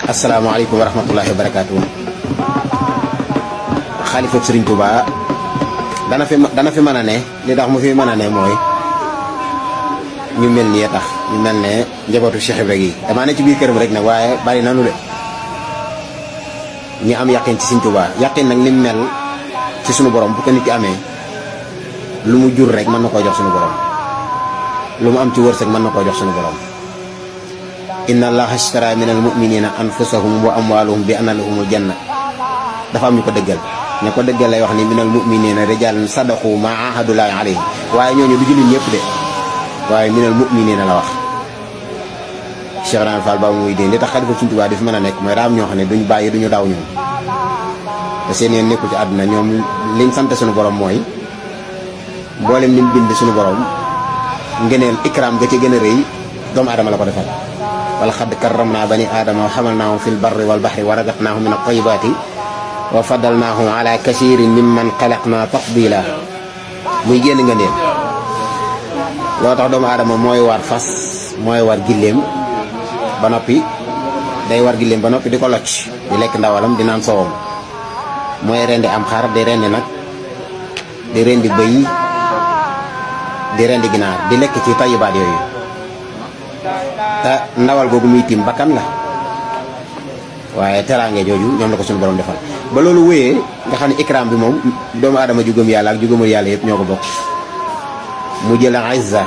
asalaamaaleykum wa rahmatullahi wa barakaatu. xalifa Sëriñ Tuubaa dana fi mën a ne li tax mu fi mën a ne mooy ñu mel nii tax ñu mel ne njabootu Cheikh Ibra gi damaa ne ci biir këram rek nag waaye bari nanu de ñu am yaqin ci Sëriñ Tuubaa yaqin nag ni mu mel ci sunu borom bu ko nit ki amee lu mu jur rek mën na koo jox sunu borom lu mu am ci wërsëg mën na koo jox sunu borom. inna allaha ashtara min al muminina anfusahum wa amwalahum bi anna lahumul janna dafa am ñu ko dëggal ñu ko dëggal lay wax ni min al muminina rijalun sadaqu ma ahadulahi alayhi waaye ñooñu du jullit ñëpp de waaye min al muminina la wax. Cheikh Ibrahima Fall ba muy dee li tax xalifa Sëriñ Tuubaa di fi mën a nekk mooy raam ñoo xam ne duñu bàyyi duñu daw ñoom te seen yoon nekkul ci àdduna ñoom liñ sant suñu borom mooy mboolem ni mu bind suñu borom ngeneel ikram ga ci gën a rëy doomu aadama la ko defal. wala xadd karramnaa bani aadama wa xamalnaahum fil barri wal baxri wa razaqnaahum min at-tayyibaati wa faddalnaahum ala kasiirin mimman xalaqnaa tafdiila muy génn nga neen loo tax doomu aadama mooy war fas mooy war gilleem ba noppi day war gilleem ba noppi di ko locc di lekk ndawalam di naan soowam mooy rendi am xar di rendi nag di rendi bëy di rendi ginaar di lekk ci tayyibaat yooyu te ndawal googu muy tiim bakkan la waaye teraange jooju ñoom la ko suñu borom defal ba loolu wéyee nga xam ne ikram bi moom doomu aadama ju gëm yàlla ak ju gëmul yàlla yëpp ñoo ko bokk mu jël izza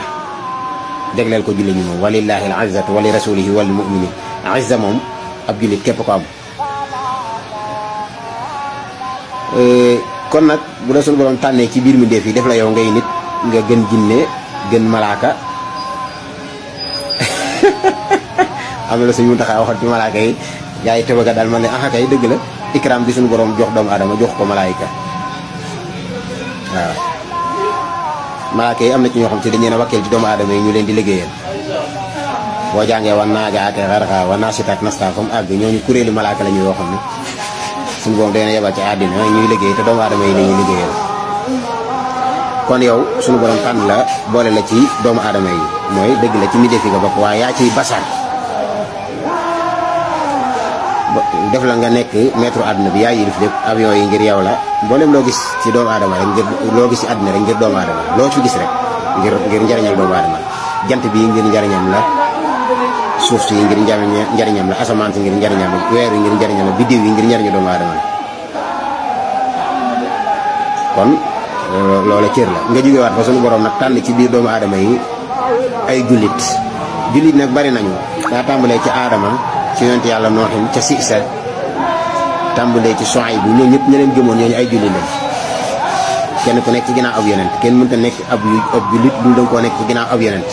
jagleel ko jullit ñi moom walillahi al izzatu wa li rasulihi wal mu'minin izza moom ab jullit képp ko am. kon nag bu la suñu borom tànnee ci biir mi def yi def la yow ngay nit nga gën jinne gën malaaka am na la suñu taxaw waxoon ci malaaka yi gaa yi tëbaga daal man ne ah kay dëgg la ikram bi suñu borom jox doomu aadama jox ko malaayika waaw malaaka yi am na ci ñoo xam ci dañu leen a wakkeel ci doomu aadama yi ñu leen di liggéeyal boo jàngee wan naa jaate xarxa wan naa sitaak nasta comme àgg ñooñu kuréelu malaaka la ñu yoo xam ne suñu borom dana yebal ci àddina ñuy liggéey te doomu aadama yi dañuy liggéeyal kon yow suñu borom tànn la boole la ci doomu aadama yi mooy dëgg la ci mi defi nga bokk waaye yaa ciy basar def la nga nekk maître àdduna bi yaa yilif lépp avion yi ngir yow la mboolem loo gis ci doomu aadama rek ngir loo gis ci àdduna rek ngir doomu aadama loo ci gis rek ngir njariñal doomu aadama jant bi ngir njariñam la suuf si ngir njariñam la asamaan si ngir njariñam la weer yi ngir njariñam la biddiw yi ngir njariñu doomu aadama la kon loola cër la nga jógewaat fa suñu borom nag tànn ci biir doomu aadama yi ay jullit nag bari nañu daa tàmbalee ci aadama ci yonent yàlla nooxin ca Siisa tàmbalee ci Suaybu ñoo ñëpp ña leen gëmoon ñooñu ay jullit lañ kenn ku nekk ci ginnaaw ab yonent kenn mënta nekk ab jullit dul danga koo nekk ci ginnaaw ab yonent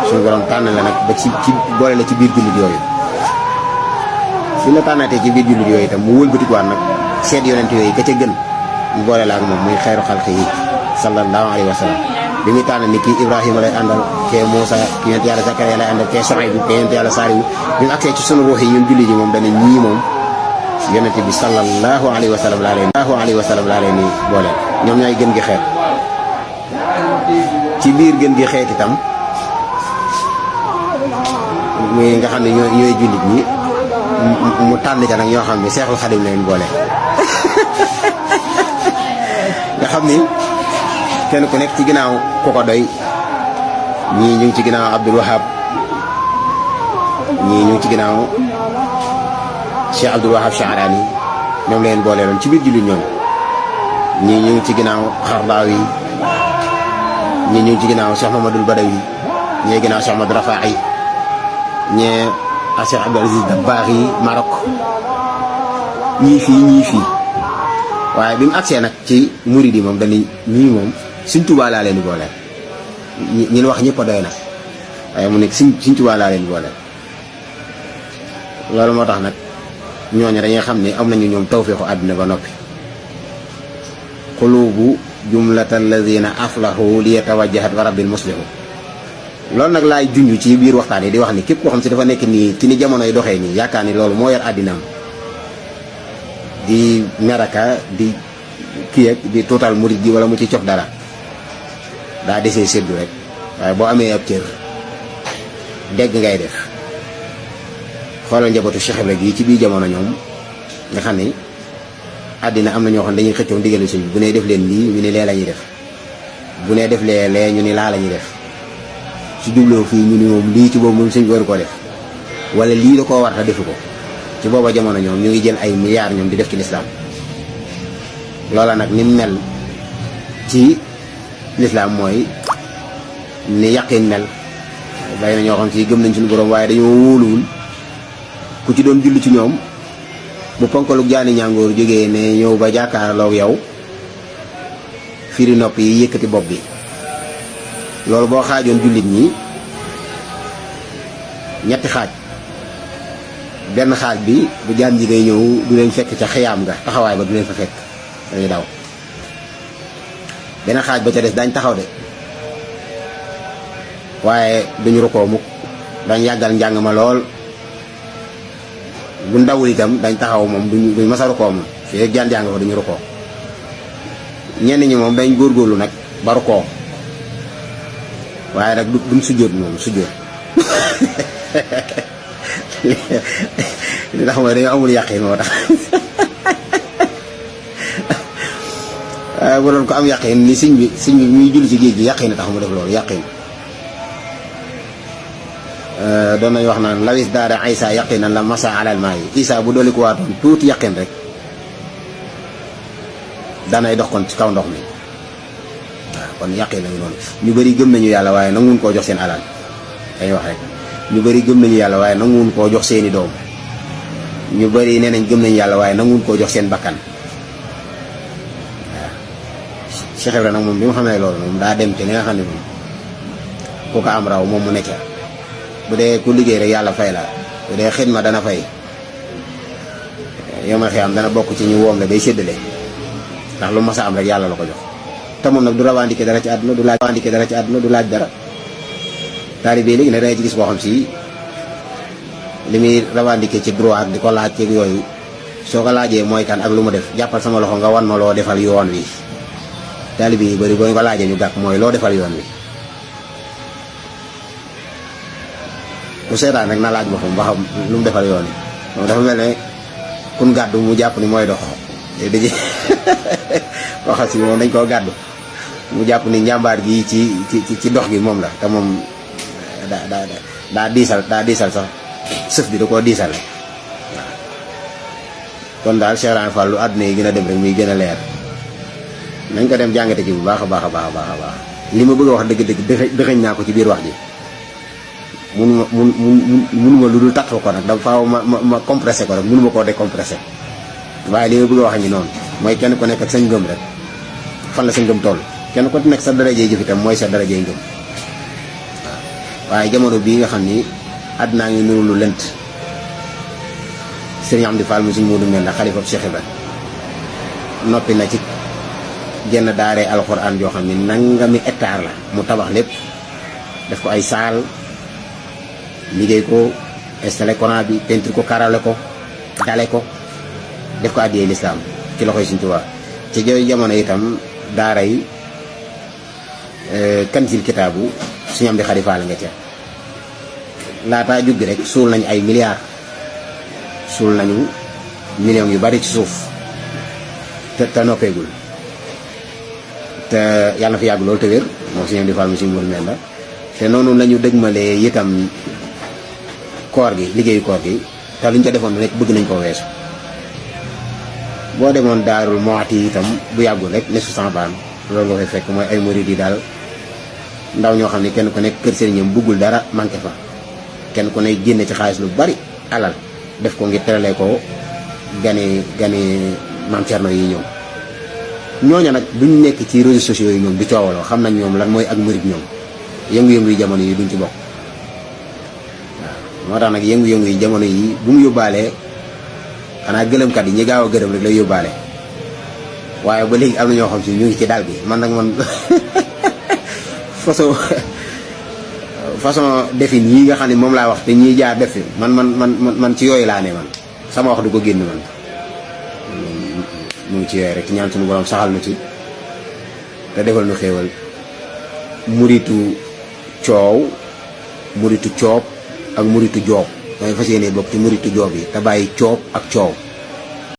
suñu borom tànn la nag ba ci boole la ci biir jullit yooyu suñu la tànnaatee ci biir jullit yooyu itam mu wëlbatikuwaat nag seet yonent yooyu ka ca gën mu boole la ak moom muy xayru xalqi yi sallallahu alayhi wa sallam bi muy tànn ni kii Ibrahima lay àndal kee Moussa ki yonent yàlla Zakariya lay àndal kee Suaybu kee yonent yàlla Saalihu bi mu agsee ci sunu ruux yi ñun jullit yi moom dana ñii moom yonent bi sallallahu alayhi wa sallam laa leen ni boole ñoom ñooy gën gi xeet ci biir gën gi xeet itam muy nga xam ne ñooy jullit ñi mu tànn ca nag ñoo xam ne Seexul Xadim leen boole nga xam ni kenn ku nekk ci ginnaaw ku ko doy ñii ñu ngi ci ginnaaw Abdul Wahab ñii ñu ngi ci ginnaaw Cheikh Abdul Wahab Sha'rani ñoom leen boole loon ci biir jullit ñoom ñii ñu ngi ci ginnaaw Xardaawi ñii ñu ngi ci ginnaaw Cheikh Mamadul Badawi ñii ginnaaw Cheikh Ahmad Rafaay ñee Cheikh Abdul Aziz Dabakh yi Maroc ñii fii waaye bi mu agsee nag ci murid yi moom dañuy ñii moom Sëriñ Tuubaa laa leen di booleel ñi wax ñëpp a doy na waaye mu nekk Sëriñ Tuubaa laa leen di booleel loolu moo tax nag ñooñu dañuy xam ne am nañu ñoom tawfeexu àdduna ba noppi qulubu jumlatal lazina aflahu li yatawajjahat wa rabbil muslihu loolu nag laay junj ci biir waxtaan yi di wax ni képp koo xam si dafa nekk nii ci ni jamono yi doxee nii yaakaar ni loolu moo yor àddinaam di meraka di kii ak di total murid gi wala mu ci cof dara daa desee séddu rek waaye boo amee ab cër dégg ngay def xoolal njabootu Cheikh Ibra gi ci biir jamono ñoom nga xam ne àddina am na ñoo xam ne dañuy xëccoo ndigalu sëñ bi bu nee def leen lii ñu ni lee la ñuy def bu nee def lee ñu ni laa la ñuy def su jubloo fii ñu ni moom lii ci boobu moom sëñ bi waru koo def wala lii da koo war ta defu ko ci booba jamono ñoom ñu ngi jël ay milliards ñoom di def ci lislaam loola nag ni mel ci lislaam mooy ni yaqin mel bay na ñoo xam si gëm nañ suñu borom waaye dañoo wóoluwul ku ci doon julli ci ñoom bu ponkaluk jaani ñàngoor jógee ne ñëw ba jàkkaarloog yow firi nopp yi yëkkati bopp bi loolu boo xaajoon jullit ñi ñetti xaaj benn xaaj bi bu jaan ji day ñëw du leen fekk ca xiyaam ga taxawaay ba du leen fa fekk dañuy daw benn xaaj ba ca des dañ taxaw de waaye duñu rukkoo mukk dañ yàggal njàng ma lool bu ndawul itam dañ taxaw moom duñ masa rukkoo moom fii ak jaan jàng fa duñu rukkoo ñenn ñi moom dañ góorgóorlu nag ba rukkoo waaye nag duñ sujjóot moom sujjóot li tax mooy dañoo amul yàqin moo tax waaye bu doon ko am yàqin ni sëñ bi muy julli ci géej gi yàqin tax mu def loolu yàqin doon nañu wax naan lawis daara Isa yaqinan la masa alal maa yi Isa bu dooli ko waatoon tuuti yaqin rek danay dox kon ci kaw ndox mi waaw kon yaqin lañu noonu ñu bëri gëm nañu yàlla waaye nanguwuñ koo jox seen alal dañuy wax rek ñu bëri gëm nañu yàlla waaye nanguwuñ koo jox seeni doom ñu bëri nee nañ gëm nañu yàlla waaye nanguwuñ koo jox seen bakkan waaw Cheikh Ibra nag moom bi mu xamee loolu moom daa dem te li nga xam ne moom ku ko am raw moom mu nekk bu dee ku liggéey rek yàlla fay la bu dee xidma dana fay yow ma xiyam dana bokk ci ñu woom la day séddale ndax lu mas a am rek yàlla la ko jox te moom nag du revendiquer dara ci àdduna du laaj dara taalibe léegi ne dangay ci gis boo xam si li muy revendiquer ci droit di ko laaj ceeg yooyu soo ko laajee mooy kan ak lu mu def jàppal sama loxo nga wan ma loo defal yoon wi taalibe yi bëri boo ko laajee ñu gàkk mooy loo defal yoon wi ku seetaan rek na laaj boppam ba xam lu mu defal yoon yi moom dafa mel ne kun gàddu mu jàpp ni mooy dox dëgg waxal si moom dañ koo gàddu mu jàpp ni njàmbaar gi ci dox gi moom la te moom daa diisal sax sëf bi da koo diisal rek waaw kon daal Cheikh Ibra Fall lu àdduna yi gën a dem rek muy gën a leer nañ ko dem jàngate ci bu baax a baax a baax a baax a baax li ma bëgg a wax dëgg-dëgg dëxëñ naa ko ci biir wax ji munuma lu dul tax ko nag dafa faaw ma compressé ko rek munuma koo décompressé waaye li ma bëgg a wax ngi noonu mooy kenn ku nekk ak sa ngëm rek fan la sa ngëm toll kenn ku nekk sa darajee jëf itam mooy sa darajee ngëm waaye jamono bii nga xam ni àddinaa ngi nuru lu lënt Sëriñ Amdi Fall mu suñ Moodu Mbenda xalifa Cheikh Ibra noppi na ci genn daaree alxuraan joo xam ni nangami hectare la mu tabax lépp def ko ay saal liggéey ko installé courant bi peinture ko karale ko dale ko def ko addiyee lislaam ci loxoy Sëriñ Tuubaa ci jooy jamono itam daara yi kanzil kitaabu suñu am di xarifaal nga ca laataa juggi rek suul nañ ay milliards suul nañu millions yu bari ci suuf te noppeegul te yàlla na fi yàgg loolu te wér moom suñu am di faal mu suñu mën la te noonu la ñu dëgmalee itam koor gi liggéeyu koor gi te luñ ko defoon rek bëgg nañ koo weesu boo demoon Daarul Muxti itam bu yàggul rek ne su baan loolu nga fay fekk mooy ay murid yi daal ndaw ñoo xam ne kenn ku nekk kër sëriñam buggul dara manqué fa kenn ku ne génne ci xaalis lu bari alal def ko ngir teralee ko gani maam Cerno yi ñëw ñooñu nag duñ nekk ci réseaux sociaux yi ñoom di coowaloo xam nañ ñoom lan mooy ak murid ñoom yëngu-yëngu yi jamono yi duñ ci bokk waaw moo tax nag yëngu-yëngu yi jamono yi bu mu yóbbaalee xanaa gëlëmkat yi ñi gaaw a gërëm rek lay yóbbaale waaye ba léegi am na ñoo xam si ñu ngi ci dal gi man nag man façon defin yi nga xam ne moom laa wax te ñiy jaar def fi man ci yooyu laa ne man sama wax du ko génn man mu ngi ci yooyu rek ñaan suñu borom saxal nu ci te defal nu xéewal muritu coow muritu coob ak muritu joob damay fas yéene bokk ci muritu joob yi te bàyyi coob ak coow